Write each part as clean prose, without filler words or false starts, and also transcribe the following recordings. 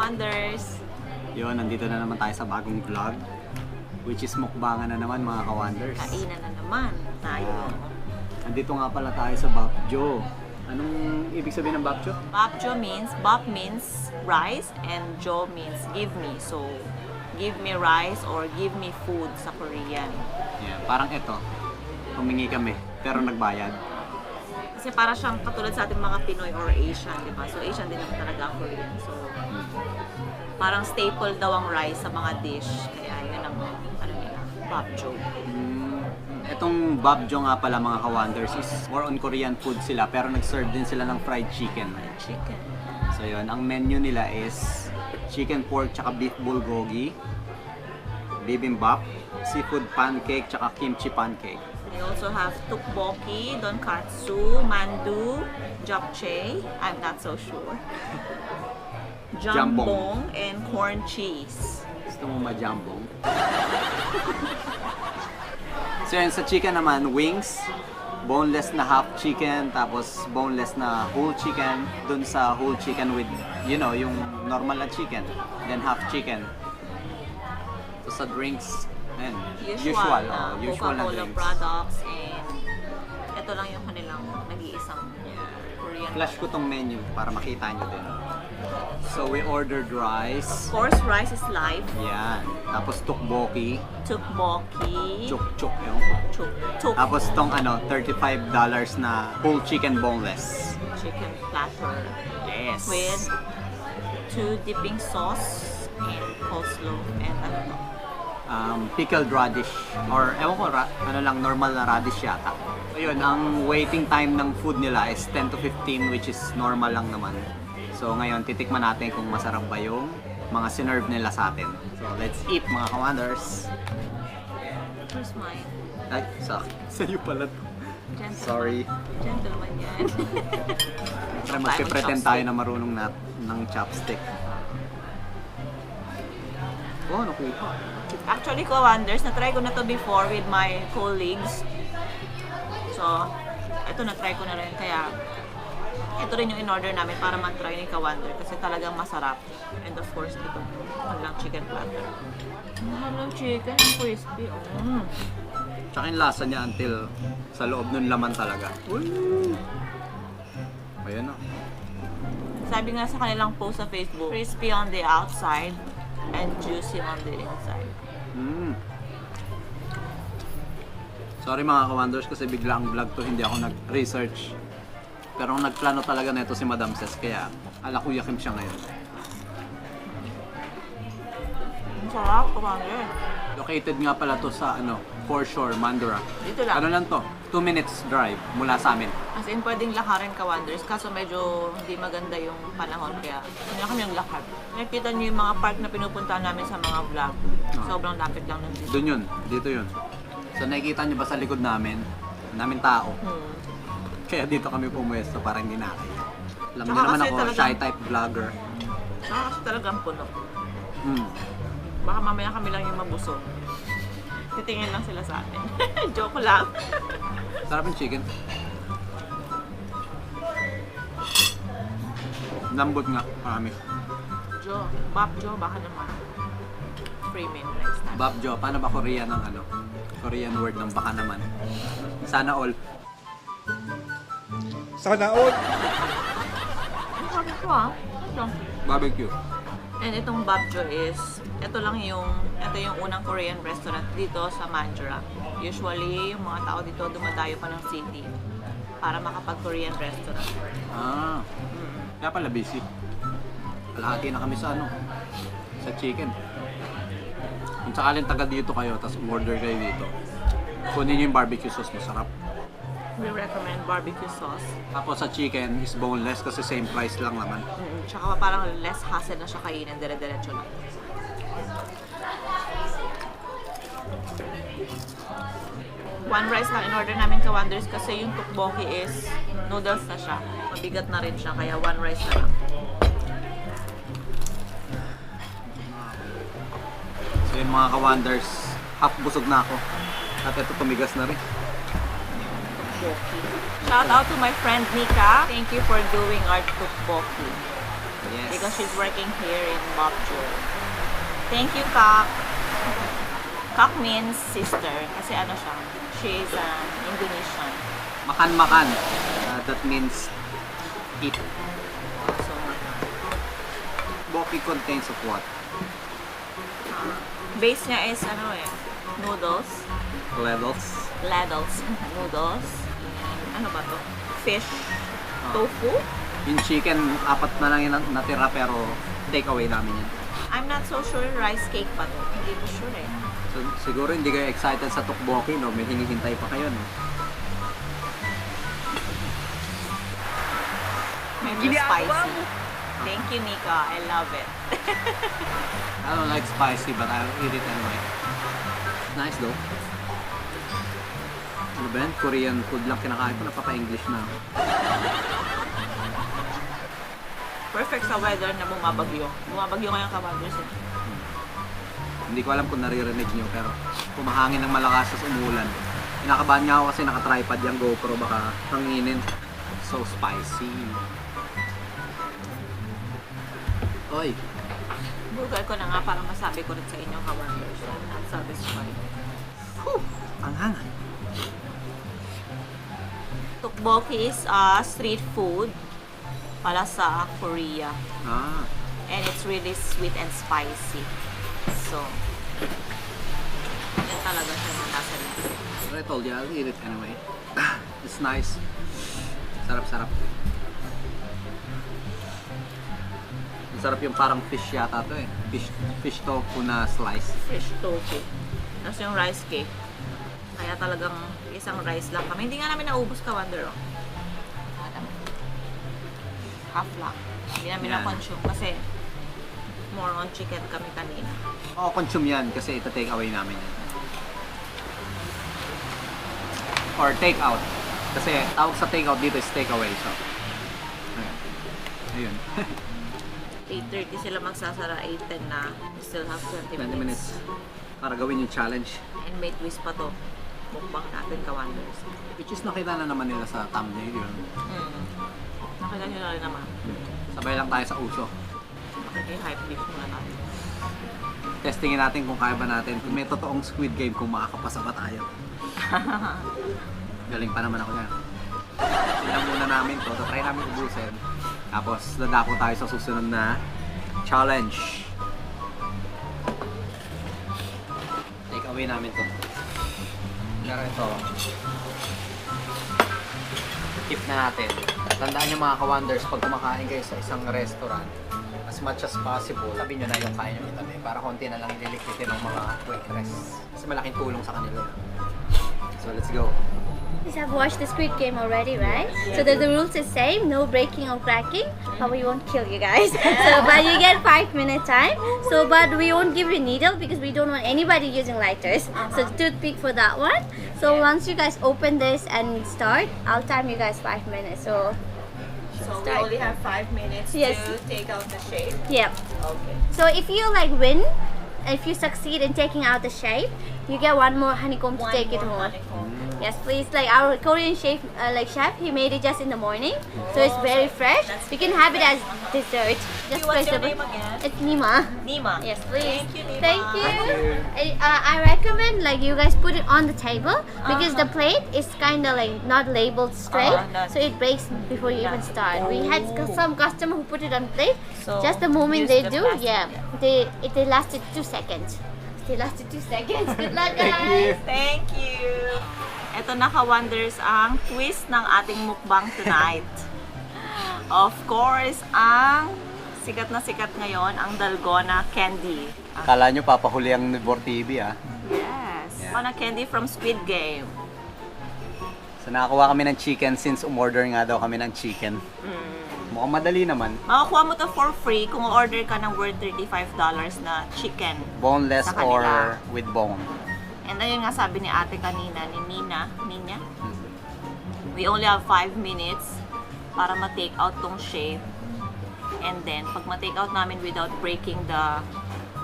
ka-wonders! Yun, nandito na naman tayo sa bagong vlog. Which is mukbangan na naman mga ka-wonders. Kainan na naman tayo. Nandito nga pala tayo sa Bapjo. Anong ibig sabihin ng Bapjo? Bap means rice and Jo means give me. So, give me rice or give me food sa Korean. Yeah, parang ito. Humingi kami, pero nagbayad. Kasi para siyang katulad sa ating mga Pinoy or Asian, di ba? So, Asian din naman talaga ang Korean. So, parang staple daw ang rice sa mga dish. Kaya yun ang ano nila, Bapjo. Itong Bapjo nga pala mga ka-wonders is more on Korean food sila, pero nag-serve din sila ng fried chicken. Chicken. So yun, ang menu nila is chicken pork tsaka beef bulgogi, bibimbap, seafood pancake tsaka kimchi pancake. They also have tteokbokki, donkatsu, mandu, japchae, I'm not so sure. Jambong and corn cheese. Gusto mo ma-jambong? So yun, sa chicken naman, wings, boneless na half chicken, tapos boneless na whole chicken, dun sa whole chicken with, you know, yung normal na chicken, then half chicken. So sa drinks, ayan, usual na Coca-Cola drinks. products and ito lang yung kanilang nag-iisang Korean. Flash ko tong menu para makita nyo din. So we ordered rice. Of course, rice is life. Yan. Tapos tteokbokki. Tteokbokki. Chuk-chuk yung. Tuk. Tapos tong ano, $35 na whole chicken boneless. Chicken platter. Yes. With 2 dipping sauce and coleslaw and ano to. Pickled radish. Or ewan ko, ano lang, normal na radish yata. So yun, ang waiting time ng food nila is 10 to 15 which is normal lang naman. So ngayon, titikman natin kung masarap ba yung mga sinerve nila sa atin. So let's eat mga ka-wonders. Where's mine? Ay, sa'yo pala to. Gentleman. Sorry. Gentleman yan. Pero magpe-pretend tayo na marunong ng chopstick. Oh, nakuha. Actually, ka-wonders, na-try ko na to before with my colleagues. So, ito na-try ko na rin. Kaya, ito rin yung in-order namin para man-try ni ka-wonder kasi talagang masarap. And of course, ito lang chicken platter. Mahal ng chicken, crispy. Tsaka yung lasa niya until sa loob nun laman talaga. Uy! Ayan na. Sabi nga sa kanilang post sa Facebook, crispy on the outside and juicy on the inside. Sorry mga ka-wonders kasi bigla ang vlog to, hindi ako nag-research. Pero ang nagplano talaga nito si Madam Cess, kaya ala Kuya Kim siya ngayon. Ang sarap, ka-wonder. Located nga pala to sa Foreshore, Mandurah. Dito lang. Ano lang to? 2 minutes drive mula sa amin. As in, pwedeng lakarin ka-wonders, kaso medyo hindi maganda yung panahon, kaya hindi na kami yung lakad. Nakikita niyo yung mga park na pinupuntahan namin sa mga vlog. Sobrang lapit lang ng dito. Doon yun, dito yun. So nakikita niyo ba sa likod namin tao? Kaya dito kami pumuwesto para hindi nakakaya. Alam niyo naman ako, shy type vlogger. Kasi talagang puno. Mm. Baka mamaya kami lang yung mabusog. Titingin lang sila sa atin. Joke lang. Sarap yung chicken. Lambot nga, marami. Bapjo, baka naman. Free meal next time. Bapjo, paano ba Korean ng Korean word ng baka naman? Sana all. Sana all! Ang sabi ko Ito. Barbecue. And itong Bapjo is, ito yung unang Korean restaurant dito sa Mandurah. Usually, yung mga tao dito dumadayo pa ng city para makapag-Korean restaurant. Kaya pala busy. Kalahati na kami sa sa chicken. Kung sakaling taga dito kayo, tapos umorder kayo dito, kunin yung barbecue sauce, masarap. We recommend barbecue sauce. Tapos sa chicken is boneless kasi same price lang naman. Tsaka parang less hassle na siya kainin, dire-diretso lang. One rice lang in-order namin ka-wonders kasi yung tteokbokki is noodles na siya. Mabigat na rin siya, kaya one rice na lang. So yun mga ka-wonders, half busog na ako. At ito tumigas na rin. Shout out to my friend Nika. Thank you for doing our tteokbokki. Yes. because she's working here in Bokjo. Thank you, Kak. Kak means sister kasi ano siya, she is an Indonesian. Makan-makan. That means eat. So, Boki contains of what? base niya is ano noodles, Levels. ladles, noodles, and ano ba to? Fish, tofu. Yung chicken, 4 na lang yung natira pero take away namin yan. I'm not so sure rice cake pa to. Hindi ko sure eh. So, siguro hindi kayo excited sa tteokbokki, no? May hinihintay pa kayo, no? Medyo spicy. Thank you, Mika. I love it. I don't like spicy, but I'll eat it anyway. Nice though. Ano ba yan? Korean food lang kinakain ko, napapa-English na. Perfect sa weather na bumabagyo. Bumabagyo ngayon Ka-Wonders eh. Hindi ko alam kung naririnig nyo, pero kumahangin ng malakas sa umulan. Kinakabahan nga ako kasi naka-tripod yung GoPro, baka hanginin. So spicy. Oy! Bugal ko na nga para masabi ko rin sa inyo Ka-Wonders. I'm not satisfied. Whew! Ang hangan. Tteokbokki is street food pala sa Korea. Ah. And it's really sweet and spicy. So, yan talaga siya ng lasa nito. But I told you, I'll eat it anyway. It's nice. Sarap-sarap. Masarap yung parang fish yata to eh. Fish tofu na slice. Fish tofu. Tapos yung rice cake. Kaya talagang isang rice lang kami. Hindi nga namin naubos Ka-Wonder. Oh. Half lang. Hindi namin Yan. na-consume kasi more on chicken kami kanina. Oo, consume yan kasi ito take away namin yan. Or take out. Kasi tawag sa take out dito is take away. So, ayun. 8:30 sila magsasara, 8:10 na. We still have 20 20 minutes. Para gawin yung challenge. And may twist pa to. Mukbang natin Ka-Wonders. Which is nakita na naman nila sa thumbnail yun. Nakita nyo na rin naman. Sabay lang tayo sa uso. Hype beef muna tayo. Testingin natin kung kaya ba natin. Kung may totoong Squid Game, kung makakapasa ba tayo. Galing pa naman ako yan. Silang muna namin to. Try namin ubusin. Tapos dadako tayo sa susunod na challenge. Take away namin to. Pero ito, tip na natin. Tandaan nyo mga Ka-Wonders, pag kumakain kayo sa isang restaurant, as much as possible, sabi nyo na yung kaya nyo itabi para konti na lang ililikpitin ng mga waitress. Kasi malaking tulong sa kanila. So let's go. You have watched the Squid Game already, right? So the rules is same, no breaking or cracking, but we won't kill you guys. So, but you get 5-minute time. So, but we won't give you needle because we don't want anybody using lighters. So, toothpick for that one. So, once you guys open this and start, I'll time you guys 5 minutes. So we only have 5 minutes Yes. to take out the shape. yeah. Okay. So if you like win, if you succeed in taking out the shape, you get one more honeycomb to take it home. Yes, please. Like our Korean chef, chef, he made it just in the morning, so it's very fresh. You can have it as dessert. Just What's press your the name again? It's Nima. Nima. Yes, please. Thank you, Nima. Thank you. I recommend like you guys put it on the table because the plate is kind of like not labeled straight, not- so it breaks before you even start. We had some customer who put it on plate. So, Just the moment use they the do, plastic, yeah, they lasted 2 seconds. They lasted 2 seconds. Good luck, guys. Thank you. Ito na Ka-Wonders ang twist ng ating mukbang tonight. Of course, ang sikat na sikat ngayon, ang dalgona candy. Kala nyo papahuli ang Nibor TV ah. Yes. Yeah. Dalgona candy from Squid Game. So nakakuha kami ng chicken since umorder nga daw kami ng chicken. Mukhang madali naman. Makakuha mo to for free kung order ka ng worth $35 na chicken. Boneless Sa kanila. or with bone. And ayun nga sabi ni ate kanina, ni Ninya, we only have 5 minutes para ma-take out tong shape. And then, pag ma-take out namin without breaking the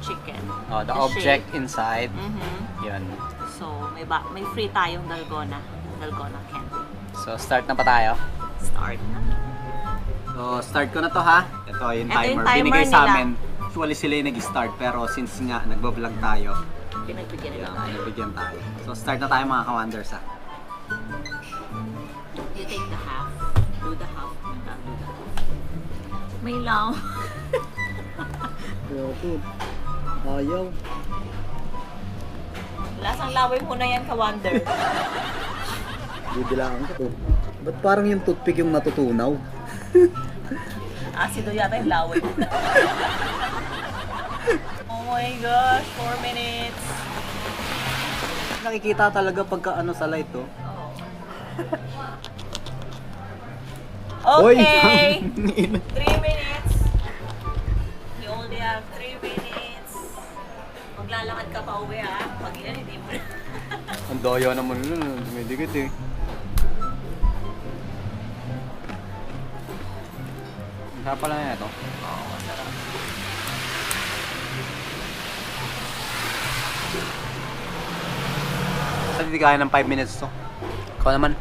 chicken, Oh, the shape. object inside. Yun. So, may free tayong dalgona candy. So start na pa tayo. Start na. So So, start ko na to ha. Ito yung Ito yung timer. timer Binigay sa nila. amin. Usually sila yung nag-start, pero since nga nagbablog tayo, Pinagbigyan nila tayo. nabigyan tayo. So, start na tayo mga ka-wonders ha. You take the half. Do the half. Do the half. May lang. Ayaw. Lasang laway mo na yan, ka-wonder. Bibilangan ko. Ba't parang yung toothpick yung natutunaw? Asido yata yung laway mo. Oh my gosh, 4 minutes. Nakikita talaga pagka ano sa light to. Okay. 3 minutes. You only have 3 minutes. Maglalakad ka pa uwi ha. Pag ilan, hindi mo na. Ang daya naman nun. May dikit eh. Ang sarap pala na ito. Oo, masarap. Saan hindi kaya ng 5 minutes to? Ikaw naman.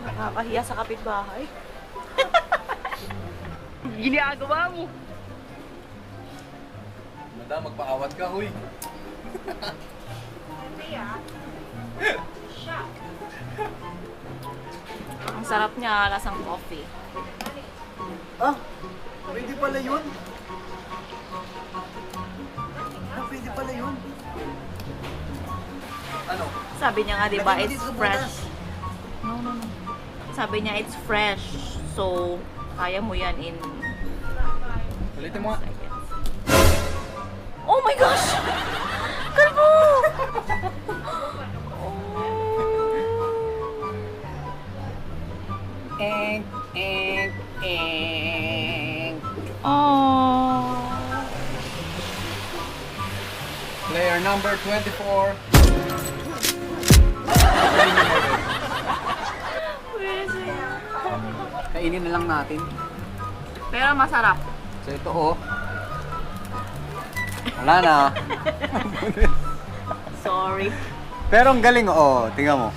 Nakakahiya sa kapitbahay. Ginagawa mo. Madam, magpaawat ka, huy. Ang sarap niya, lasang coffee. Ah, pwede pala yun. Pwede pala yun. Ano? Sabi niya nga, di ba, Lagyan mo it's dito sa fresh. No. Sabi niya, it's fresh. So, kaya mo yan in Ulitin mo nga. seconds. Oh my gosh! Kalbo! Oh. Player number 24. Kainin na lang natin. Pero masarap. So ito oh. Wala na. Sorry. Pero ang galing oh. Tingnan mo.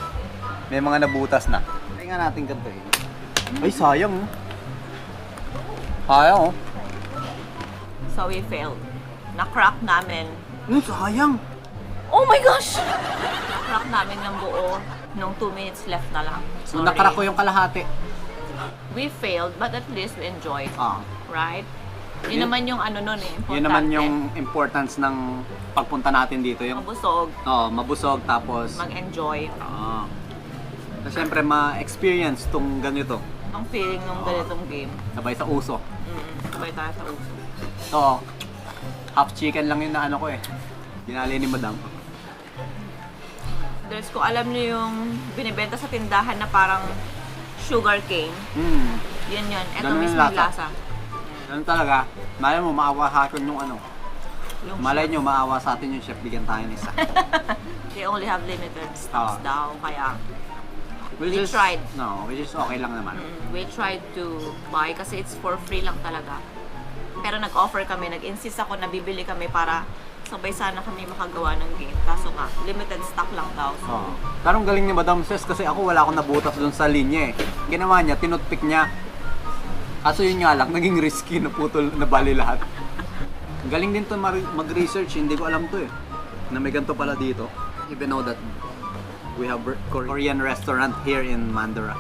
May mga nabutas na. Tingnan natin ganito eh. Ay sayang oh. Sayang oh. So we failed. Na-crack namin. Sayang. Oh my gosh! Na-crack namin ng buo nung 2 minutes left na lang. So Sorry. nakara ko yung kalahati. We failed, but at least we enjoyed. Ah. Right? Yun naman yung ano nun eh. Yun naman importante. yung importance ng pagpunta natin dito. Yung Mabusog, mabusog tapos mag-enjoy. na syempre ma-experience tong ganito. Ang feeling ng ganitong game. Sabay sa uso. Sabay tayo sa uso. So, half chicken lang yung naano ko eh. Ginali ni Madam. Guys, kung alam niyo yung binibenta sa tindahan na parang sugar cane, yun yun. Ito Ganun mismo yung yung lasa. Ganun talaga. Malay mo, maawa sa atin yung ano. Yung Malay nyo, maawa sa atin yung chef. Bigyan tayo ng isa. They only have limited stocks daw, kaya Which We is, tried. No, which is okay lang naman. we tried to buy kasi it's for free lang talaga. Pero nag-offer kami, nag-insist ako na bibili kami para sabay sana kami makagawa ng game. Kaso nga, limited stock lang daw. So, Tarong galing ni Madam Cess kasi ako wala akong nabutas dun sa linya eh. Ginawa niya, tinutpick niya. Kaso yun nga lang, naging risky, naputol, nabali lahat. Galing din to mag-research, hindi ko alam to eh. Na may ganito pala dito. Even know that we have Korean restaurant here in Mandara.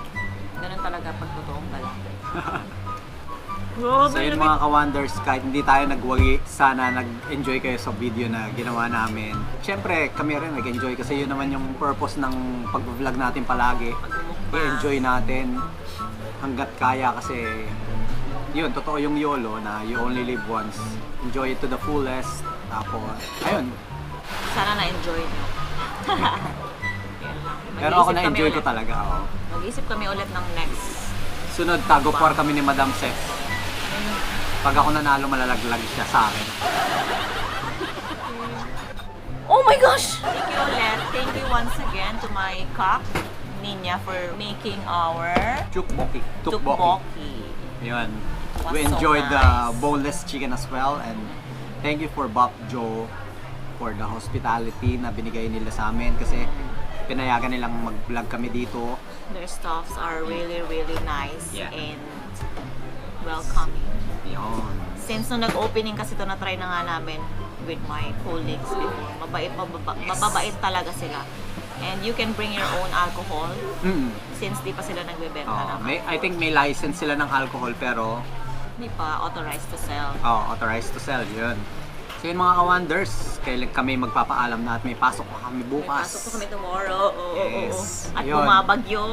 ganun talaga pag totoong galang. So yun mga ka-wonders, kahit hindi tayo nagwagi, sana nag-enjoy kayo sa video na ginawa namin. Siyempre, kami rin nag-enjoy kasi yun naman yung purpose ng pag-vlog natin palagi. I-enjoy natin hanggat kaya kasi yun, totoo yung YOLO na you only live once. Enjoy it to the fullest. Tapos, ayun. Sana na-enjoy nyo. Pero ako na-enjoy ko talaga. Oh. Mag-isip kami ulit ng next. Sunod, tagopar kami ni Madam Cess. Pag ako nanalo, malalaglag siya sa akin. Oh my gosh! Thank you ulit. Thank you once again to my cook, Ninya, for making our Tukboki. tukboki. Yun. Was We so enjoyed the nice. boneless chicken as well, and thank you for Bob Joe for the hospitality na binigay nila sa amin kasi pinayagan nilang mag-vlog kami dito Their stuffs are really, really nice Yeah. and welcoming. Yun. Since nung nag-opening kasi ito, na-try na nga namin with my colleagues before. Mababait talaga sila. And you can bring your own alcohol since di pa sila nagbebenta ng I think may license sila ng alcohol pero Di pa authorized to sell. authorized to sell, yun. So yun mga ka-wonders, kailan kami magpapaalam na at may pasok pa kami May bukas. pasok po kami tomorrow. Yes. At Ayun. bumabagyo.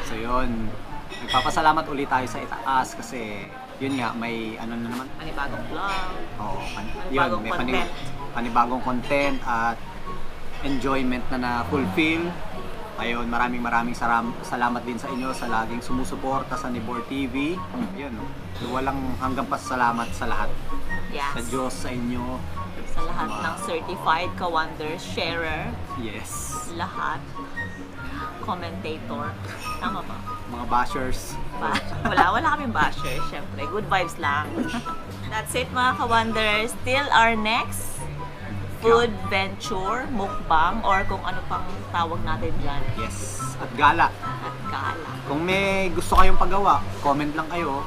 So yun, nagpapasalamat ulit tayo sa itaas kasi yun nga, may ano na naman. Panibagong vlog. Yun, Panibagong may content. panibagong content at enjoyment na na-fulfill. Ayun, maraming salamat din sa inyo sa laging sumusuporta sa Nibor TV. Yun, walang hanggang pasalamat sa lahat. Yes. Sa Diyos, sa inyo. Sa lahat ng certified ka-wonders, sharer, Yes. lahat, commentator. Tama ba? Mga bashers. Wala kaming basher, syempre. Good vibes lang. That's it mga ka-wonders. Till our next food venture, mukbang, or kung ano pang tawag natin dyan. Yes. At gala. At gala. Kung may gusto kayong pagawa, comment lang kayo.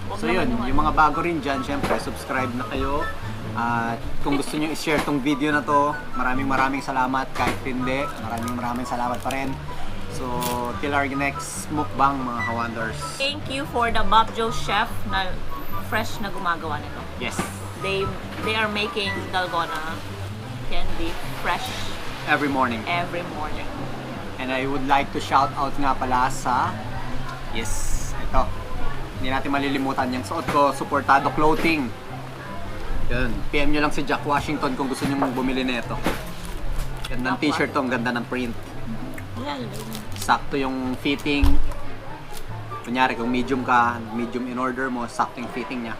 Huwag So naman yun, yung mga bago rin dyan, syempre, subscribe na kayo. At kung gusto nyo i-share tong video na to, maraming salamat. Kahit hindi, maraming salamat pa rin. So, till our next mukbang, mga ka-wonders. Thank you for the Bob Joe chef na fresh na gumagawa nito. Yes. They are making dalgona candy fresh Every morning. every morning. And I would like to shout out nga pala sa, yes, ito. Hindi natin malilimutan yung suot ko, Supportado Clothing. Yun, PM nyo lang si Jack Washington kung gusto nyo bumili nito. Ganda ng t-shirt to, ang ganda ng print. Sakto yung fitting. Kunyari kung medium ka, medium in order mo, sakto yung fitting niya.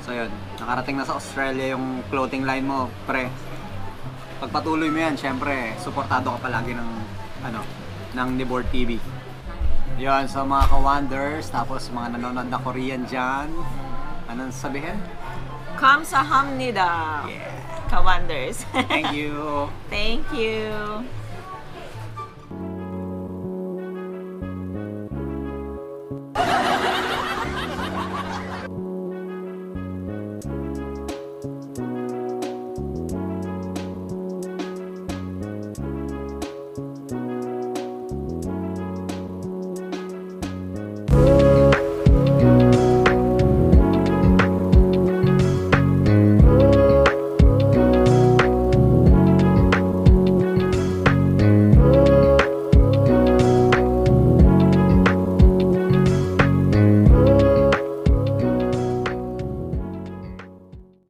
So yun, nakarating na sa Australia yung clothing line mo, pre. Pagpatuloy mo yan, syempre, suportado ka palagi ng Nibor TV. Yun, so mga ka-wonders, tapos mga nanonood na Korean dyan, anong sabihin? Kamsahamnida. Yeah. Ka-wonders. Thank you. Thank you.